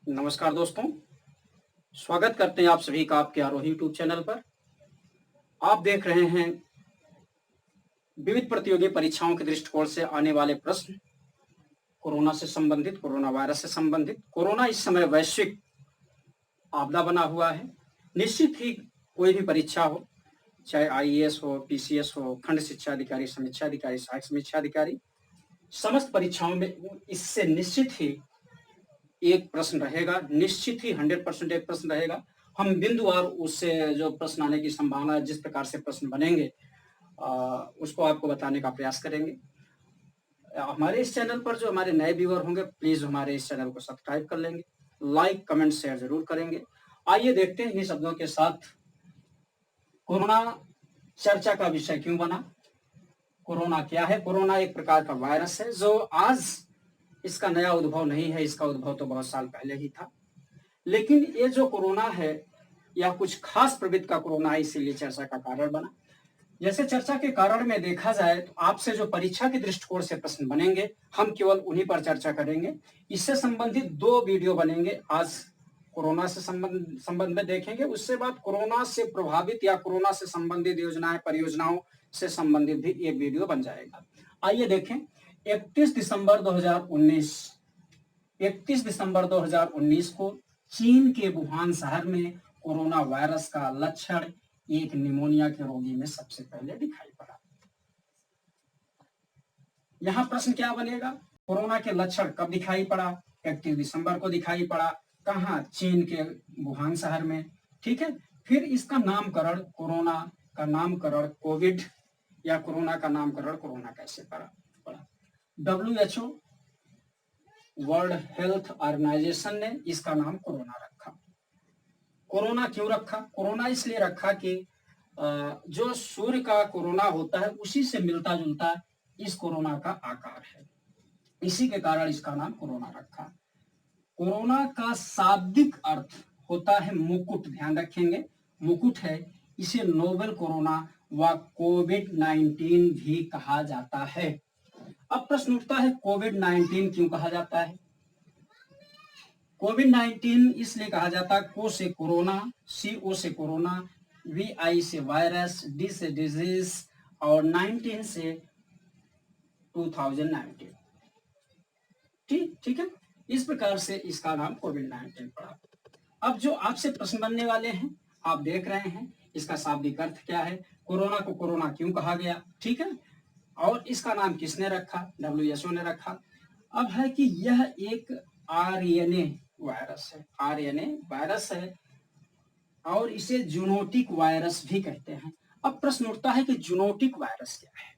नमस्कार दोस्तों, स्वागत करते हैं आप सभी का आपके आरोही यूट्यूब चैनल पर। आप देख रहे हैं विविध प्रतियोगी परीक्षाओं के दृष्टिकोण से आने वाले प्रश्न, कोरोना से संबंधित, कोरोना वायरस से संबंधित। कोरोना इस समय वैश्विक आपदा बना हुआ है। निश्चित ही कोई भी परीक्षा हो, चाहे आईएएस हो, पीसीएस हो, खंड शिक्षा अधिकारी, समीक्षा अधिकारी, सहायक समीक्षा अधिकारी, समस्त परीक्षाओं में इससे निश्चित ही एक प्रश्न रहेगा, निश्चित ही 100% एक प्रश्न रहेगा। हम बिंदुवार उससे जो प्रश्न आने की संभावना है, जिस प्रकार से प्रश्न बनेंगे उसको आपको बताने का प्रयास करेंगे। हमारे इस चैनल पर जो हमारे नए व्यूअर होंगे, प्लीज हमारे इस चैनल को सब्सक्राइब कर लेंगे, लाइक कमेंट शेयर जरूर करेंगे। आइए देखते हैं इन्हीं शब्दों के साथ कोरोना चर्चा का विषय क्यों बना। कोरोना क्या है? कोरोना एक प्रकार का वायरस है जो आज इसका नया उद्भव नहीं है, इसका उद्भव तो बहुत साल पहले ही था। लेकिन ये जो कोरोना है या कुछ खास प्रवृत्ति का कोरोना है, इसीलिए चर्चा का कारण बना। जैसे चर्चा के कारण में देखा जाए तो आपसे जो परीक्षा के दृष्टिकोण से प्रश्न बनेंगे, हम केवल उन्हीं पर चर्चा करेंगे। इससे संबंधित 2 वीडियो बनेंगे। आज कोरोना से संबंध में देखेंगे, उससे बाद कोरोना से प्रभावित या कोरोना से संबंधित योजनाएं, परियोजनाओं से संबंधित भी एक वीडियो बन जाएगा। आइए देखें। 31 दिसंबर 2019 को चीन के वुहान शहर में कोरोना वायरस का लक्षण एक निमोनिया के रोगी में सबसे पहले दिखाई पड़ा। यहां प्रश्न क्या बनेगा? कोरोना के लक्षण कब दिखाई पड़ा? 31 दिसंबर को दिखाई पड़ा। कहां? चीन के वुहान शहर में। ठीक है। फिर इसका नामकरण, कोरोना का नामकरण कोविड या कोरोना का नामकरण कोरोना कैसे पड़ा? WHO वर्ल्ड हेल्थ ऑर्गेनाइजेशन ने इसका नाम कोरोना रखा। कोरोना क्यों रखा? कोरोना इसलिए रखा कि जो सूर्य का कोरोना होता है उसी से मिलता जुलता इस कोरोना का आकार है, इसी के कारण इसका नाम कोरोना रखा। कोरोना का शाब्दिक अर्थ होता है मुकुट, ध्यान रखेंगे, मुकुट है। इसे नोवेल कोरोना व कोविड-19 भी कहा जाता है। अब प्रश्न उठता है, कोविड-19 क्यों कहा जाता है? कोविड-19 इसलिए कहा जाता है, को से कोरोना, CO से कोरोना, VI से वायरस, D से डिजीज और 19 से 2019। ठीक है। इस प्रकार से इसका नाम कोविड-19 पड़ा। अब जो आपसे प्रश्न बनने वाले हैं, आप देख रहे हैं इसका शाब्दिक अर्थ क्या है, कोरोना को कोरोना क्यों कहा गया, ठीक है, और इसका नाम किसने रखा? WHO ने रखा। अब है कि यह एक RNA वायरस है, RNA वायरस है और इसे जूनोटिक वायरस भी कहते हैं। अब प्रश्न उठता है कि जूनोटिक वायरस क्या है?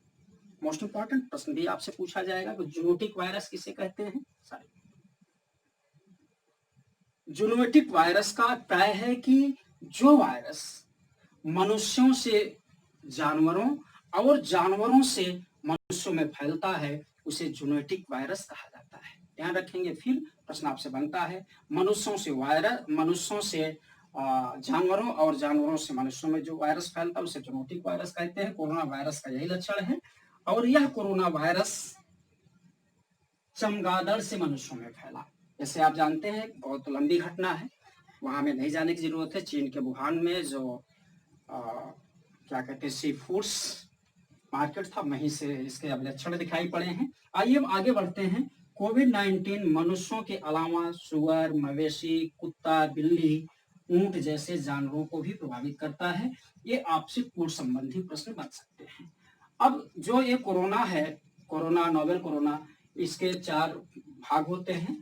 मोस्ट इंपॉर्टेंट प्रश्न भी आपसे पूछा जाएगा कि जूनोटिक वायरस किसे कहते हैं। जूनोटिक वायरस का प्राय है कि जो वायरस मनुष्यों से जानवरों और जानवरों से मनुष्यों में फैलता है उसे जूनोटिक वायरस कहा जाता है। ध्यान रखेंगे। फिर प्रश्न आपसे बनता है, मनुष्यों से वायरस, मनुष्यों से जानवरों और जानवरों से मनुष्यों में जो वायरस फैलता है उसे जूनोटिक वायरस कहते हैं। कोरोना वायरस का यही लक्षण है और यह कोरोना वायरस चमगादड़ से मनुष्यों में फैला। जैसे आप जानते हैं, बहुत लंबी घटना है, वहां में नहीं जाने की जरूरत है। चीन के वुहान में जो क्या कहते हैं, सी फूड्स मार्केट था, वहीं से इसके अब लक्षण दिखाई पड़े हैं। आइए हम आगे बढ़ते हैं। कोविड-19 मनुष्यों के अलावा सुअर, मवेशी, कुत्ता, बिल्ली, ऊंट जैसे जानवरों को भी प्रभावित करता है। ये आपसे कूट संबंधी प्रश्न बन सकते हैं। अब जो ये कोरोना है, कोरोना, नोवेल कोरोना, इसके 4 भाग होते हैं।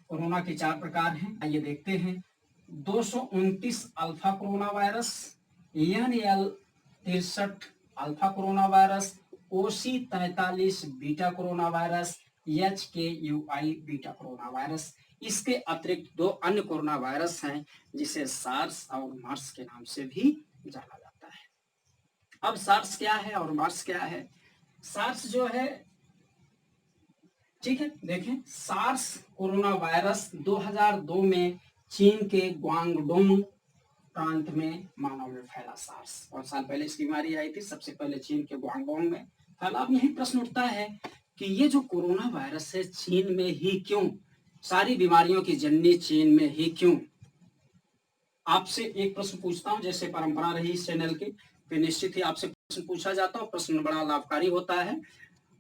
कोरोना के 4 प्रकार हैं, आइए देखते हैं। 229 alpha corona virus, NL63 alpha corona virus, OC43 beta corona virus, HKUI beta corona virus. इसके अतिरिक्त 2 अन्य कोरोना वायरस हैं जिसे सार्स और मार्स के नाम से भी जाना जाता है। अब सार्स क्या है और मार्स क्या है? सार्स जो है, ठीक है, देखें, सार्स कोरोना वायरस 2002 में चीन के ग्वांगडोंग प्रांत में मानव में फैला। सार्स बहुत साल पहले इसकी बीमारी आई थी, सबसे पहले चीन के ग्वांगडोंग में फैला। अब यही प्रश्न उठता है कि ये जो कोरोना वायरस है चीन में ही क्यों सारी बीमारियों की जननी चीन में ही क्यों? आपसे एक प्रश्न पूछता हूं, जैसे परंपरा रही इस चैनल की, फिर निश्चित ही आपसे प्रश्न पूछा जाता है, प्रश्न बड़ा लाभकारी होता है।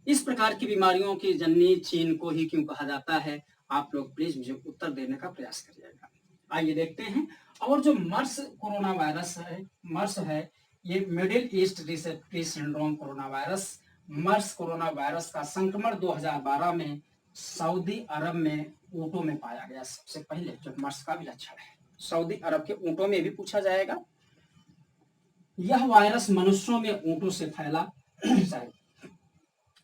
इस प्रकार की बीमारियों की जननी चीन को ही क्यों कहा जाता है? आप लोग प्लीज मुझे उत्तर देने का प्रयास करिएगा। आइए देखते हैं। और जो मर्स कोरोना वायरस है, मर्स है, ये Middle East respiratory syndrome corona virus, MERS corona virus का संक्रमण 2012 में सऊदी अरब में ऊंटों में पाया गया। सबसे पहले जो मर्स का भी लक्षण है, सऊदी अरब के ऊंटों में भी पूछा जाएगा। यह वायरस मनुष्यों में ऊंटों से फैला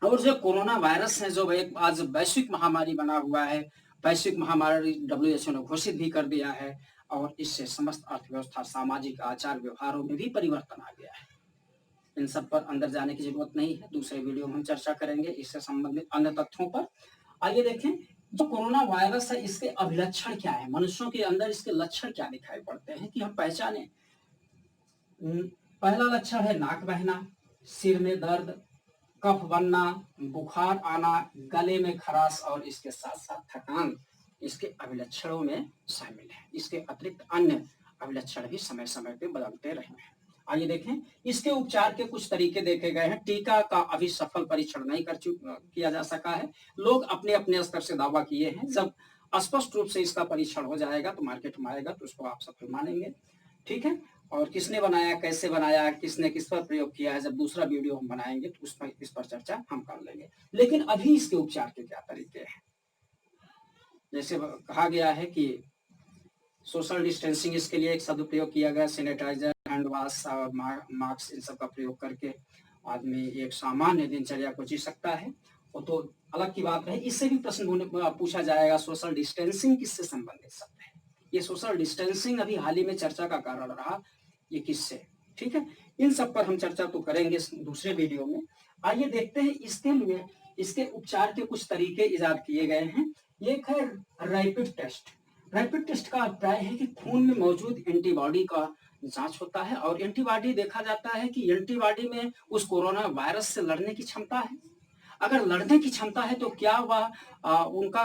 और जो कोरोना वायरस है, जो एक आज वैश्विक महामारी बना हुआ है, वैश्विक महामारी WHO ने घोषित भी कर दिया है, और इससे समस्त अर्थव्यवस्था, सामाजिक आचार व्यवहारों में भी परिवर्तन आ गया है। इन सब पर अंदर जाने की जरूरत नहीं है, दूसरे वीडियो में हम चर्चा करेंगे इससे संबंधित अन्य तथ्यों पर। आइए देखें, जो कोरोना वायरस है इसके अभिलक्षण क्या है, मनुष्यों के अंदर इसके लक्षण क्या दिखाई पड़ते हैं कि हम पहचाने। पहला लक्षण है नाक बहना, सिर में दर्द, कफ बनना, बुखार आना, गले में खराश और इसके साथ साथ थकान इसके अभिलक्षणों में शामिल है। इसके अतिरिक्त अन्य अभिलक्षण भी समय समय पे बदलते रहे हैं। आइए देखें, इसके उपचार के कुछ तरीके देखे गए हैं। टीका का अभी सफल परीक्षण नहीं किया जा सका है। लोग अपने अपने स्तर से दावा किए हैं। जब स्पष्ट रूप से इसका परीक्षण हो जाएगा तो मार्केट में आएगा तो उसको आप सब मानेंगे, ठीक है। और किसने बनाया, कैसे बनाया, किसने किस पर प्रयोग किया है, जब दूसरा वीडियो हम बनाएंगे तो इस पर चर्चा हम कर लेंगे। लेकिन अभी इसके उपचार के क्या तरीके हैं? जैसे कहा गया है कि सोशल डिस्टेंसिंग इसके लिए एक सदुपयोग किया गया, सैनिटाइजर, हैंड वॉश और मास्क, इन सब का प्रयोग करके आदमी एक सामान्य दिनचर्या को जी सकता है। वो तो अलग की बात है। इससे भी प्रश्न पूछा जाएगा, सोशल डिस्टेंसिंग किससे संबंधित शब्द है? ये सोशल डिस्टेंसिंग अभी हाल ही में चर्चा का कारण रहा, ये किससे, ठीक है। इन सब पर हम चर्चा तो करेंगे दूसरे वीडियो में। आइए देखते हैं, इसके लिए इसके उपचार के कुछ तरीके इजाद किए गए हैं। एक है रैपिड टेस्ट। रैपिड टेस्ट का अभिप्राय है कि खून में मौजूद एंटीबॉडी का जांच होता है, और एंटीबॉडी देखा जाता है कि एंटीबॉडी में उस कोरोना वायरस से लड़ने की क्षमता है। अगर लड़ने की क्षमता है तो क्या वह उनका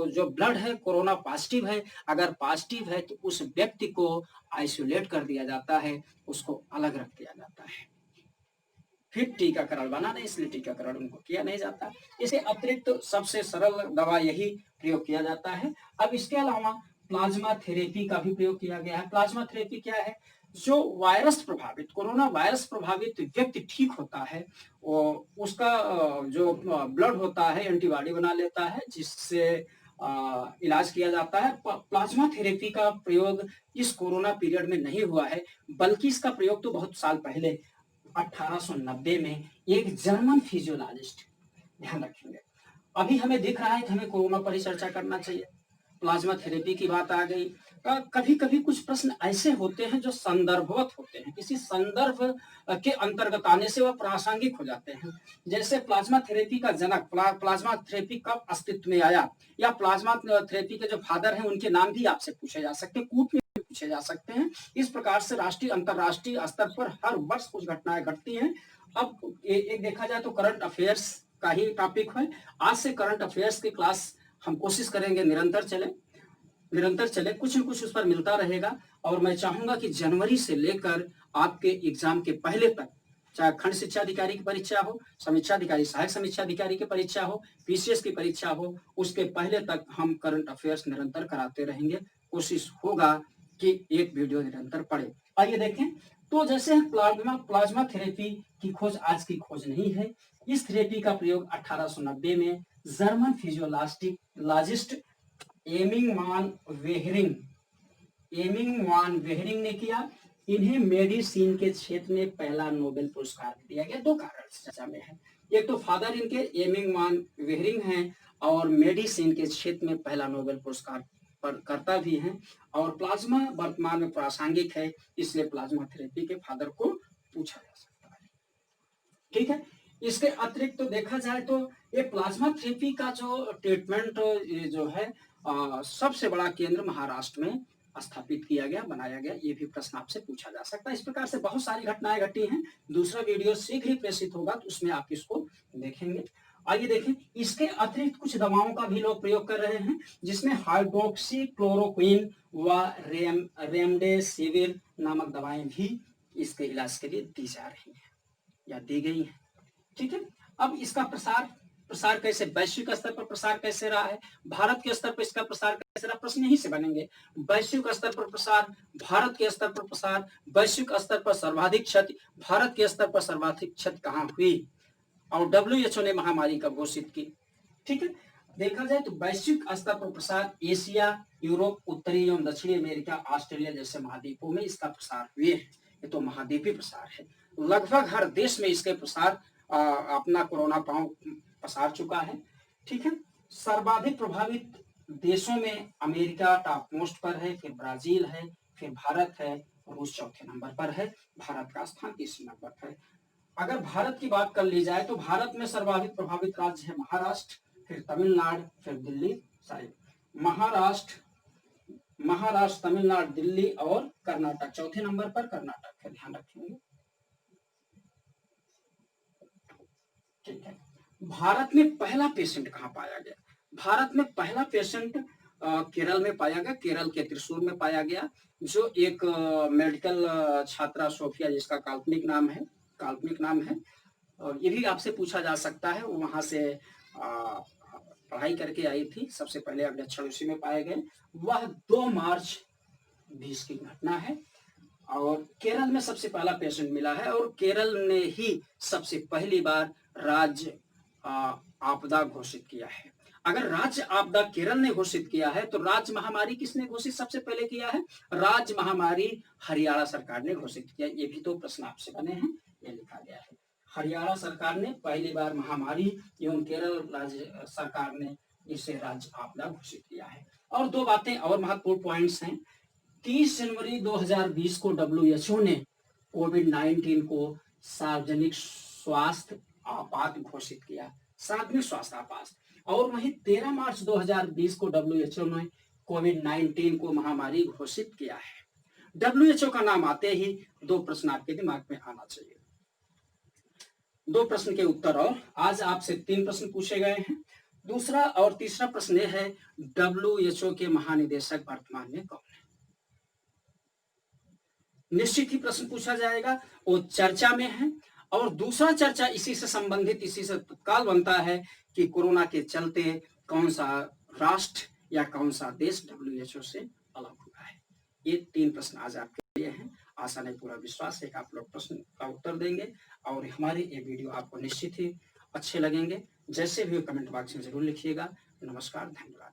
जो ब्लड है कोरोना पॉजिटिव है, अगर पॉजिटिव है तो उस व्यक्ति को आइसोलेट कर दिया जाता है, उसको अलग रख दिया जाता है। फिर टीकाकरण बना नहीं, इसलिए टीकाकरण उनको किया नहीं जाता। इसके अतिरिक्त तो सबसे सरल दवा यही प्रयोग किया जाता है। अब इसके अलावा प्लाज्मा थेरेपी का भी प्रयोग किया गया है। प्लाज्मा थेरेपी क्या है? जो वायरस प्रभावित, कोरोना वायरस प्रभावित व्यक्ति ठीक होता है, उसका जो ब्लड होता है एंटीबॉडी बना लेता है, जिससे इलाज किया जाता है। प्लाज्मा थेरेपी का प्रयोग इस कोरोना पीरियड में नहीं हुआ है, बल्कि इसका प्रयोग तो बहुत साल पहले 1890 में एक जर्मन फिजियोलॉजिस्ट, ध्यान रखेंगे। अभी हमें दिख रहा है कि हमें कोरोना पर ही चर्चा करना चाहिए, प्लाज्मा थेरेपी की बात आ गई। कभी कभी कुछ प्रश्न ऐसे होते हैं जो संदर्भवत होते हैं, किसी संदर्भ के अंतर्गत आने से वह प्रासंगिक हो जाते हैं। जैसे प्लाज्मा थेरेपी का जनक, प्लाज्मा थेरेपी कब अस्तित्व में आया, या प्लाज्मा थेरेपी के जो फादर हैं उनके नाम भी आपसे पूछे जा सकते हैं, कूट में पूछे जा सकते हैं। इस प्रकार से राष्ट्रीय अंतरराष्ट्रीय स्तर पर हर वर्ष कुछ घटनाएं घटती हैं। अब एक देखा जाए तो करंट अफेयर्स का ही टॉपिक है। आज से करंट अफेयर्स की क्लास हम कोशिश करेंगे निरंतर चले, कुछ न कुछ उस पर मिलता रहेगा। और मैं चाहूंगा कि जनवरी से लेकर आपके एग्जाम के पहले तक, चाहे खंड शिक्षा अधिकारी की परीक्षा हो, समीक्षा अधिकारी, सहायक समीक्षा अधिकारी की परीक्षा हो, PCS की परीक्षा हो, उसके पहले तक हम करंट अफेयर्स निरंतर कराते रहेंगे। कोशिश होगा कि एक वीडियो निरंतर पड़े। आइए देखें, तो जैसे प्लाज्मा थेरेपी की खोज आज की खोज नहीं है। इस थेरेपी का प्रयोग 1890 में जर्मन फिजियोलॉजिस्ट एमिंग वान वेहरिंग ने किया। इन्हें मेडिसिन के क्षेत्र में पहला नोबेल पुरस्कार दिया गया। दो कारण चर्चा में है, एक तो फादर इनके एमिंग वान वेहरिंग हैं, और मेडिसिन के क्षेत्र में पहला नोबेल पुरस्कार पर करता भी हैं, और प्लाज्मा वर्तमान में प्रासंगिक है, इसलिए प्लाज्मा थेरेपी के फादर को पूछा जा सकता है, ठीक है। इसके अतिरिक्त तो देखा जाए तो ये प्लाज्मा थेरेपी का जो ट्रीटमेंट जो है सबसे बड़ा केंद्र महाराष्ट्र में स्थापित किया गया, बनाया गया। ये भी प्रश्न आपसे पूछा जा सकता है। इस प्रकार से बहुत सारी घटनाएं घटी हैं। दूसरा वीडियो शीघ्र ही प्रेषित होगा तो उसमें आप इसको देखेंगे। आइए देखें, इसके अतिरिक्त कुछ दवाओं का भी लोग प्रयोग कर रहे हैं, जिसमें हाइड्रोक्सी क्लोरोक्विन व रेमडेसिविर नामक दवाएं भी इसके इलाज के लिए दी जा रही हैं या दी गई हैं। ठीक है, अब इसका प्रसार कैसे, वैश्विक स्तर पर प्रसार कैसे रहा है, भारत के स्तर पर इसका प्रसार कैसे रहा, प्रश्न यहीं से बनेंगे। वैश्विक स्तर पर प्रसार, भारत के स्तर पर प्रसार, वैश्विक स्तर पर सर्वाधिक क्षति, भारत के स्तर पर सर्वाधिक क्षति कहां हुई, और WHO ने महामारी कब घोषित की। ठीक है, देखा जाए तो वैश्विक स्तर पर प्रसार एशिया, यूरोप, उत्तरी एवं दक्षिणी अमेरिका, ऑस्ट्रेलिया जैसे महाद्वीपों में इसका प्रसार हुए। ये तो महाद्वीपीय प्रसार है। लगभग हर देश में इसके प्रसार अपना कोरोना पांव पसार चुका है। ठीक है, सर्वाधिक प्रभावित देशों में अमेरिका टॉप मोस्ट पर है, फिर ब्राजील है, फिर भारत है, रूस चौथे नंबर पर है, भारत का स्थान तीसरे नंबर पर है। अगर भारत की बात कर ली जाए तो भारत में सर्वाधिक प्रभावित राज्य है महाराष्ट्र, फिर तमिलनाडु, फिर दिल्ली, महाराष्ट्र, तमिलनाडु, दिल्ली और कर्नाटक चौथे नंबर पर, कर्नाटक का ध्यान रखेंगे। ठीक है, भारत में पहला पेशेंट कहां पाया गया, भारत में पहला पेशेंट केरल में पाया गया, केरल के त्रिशूर में पाया गया, जो एक मेडिकल छात्रा सोफिया, जिसका काल्पनिक नाम है, और ये भी आपसे पूछा जा सकता है, वो वहां से पढ़ाई करके आई थी, सबसे पहले अग्रक्षण उसी में पाए गए। वह 2 मार्च 20 की घटना है, और केरल में सबसे पहला पेशेंट मिला है, और केरल ने ही सबसे पहली बार राज्य आपदा घोषित किया है। अगर राज्य आपदा केरल ने घोषित किया है, तो राज्य महामारी किसने घोषित सबसे पहले किया है, राज्य महामारी हरियाणा सरकार ने घोषित किया। ये भी तो प्रश्न आपसे बने हैं, ये लिखा गया है, हरियाणा सरकार ने पहली बार महामारी एवं केरल राज्य सरकार ने इसे राज्य आपदा घोषित किया है। और 2 बातें और महत्वपूर्ण पॉइंट्स हैं। 30 जनवरी 2020 को WHO ने कोविड-19 को सार्वजनिक स्वास्थ्य आपात घोषित किया, सार्वजनिक स्वास्थ्य आपात। और वहीं 13 मार्च 2020 को WHO ने कोविड-19 को महामारी घोषित किया है। WHO का नाम आते ही 2 प्रश्न आपके दिमाग में आना चाहिए। 2 प्रश्न के उत्तर, और आज आपसे 3 प्रश्न पूछे गए हैं। दूसरा और तीसरा प्रश्न यह है, WHO के महानिदेशक वर्तमान में कौन है। निश्चित ही प्रश्न पूछा जाएगा, वो चर्चा में है। और दूसरा चर्चा इसी से संबंधित, इसी से तत्काल बनता है कि कोरोना के चलते कौन सा राष्ट्र या कौन सा देश WHO से अलग हुआ है। ये 3 प्रश्न आज आपके लिए हैं। आशा नहीं, पूरा विश्वास है कि आप लोग प्रश्न का उत्तर देंगे, और हमारे ये वीडियो आपको निश्चित ही अच्छे लगेंगे। जैसे भी कमेंट बॉक्स में जरूर लिखिएगा। नमस्कार, धन्यवाद।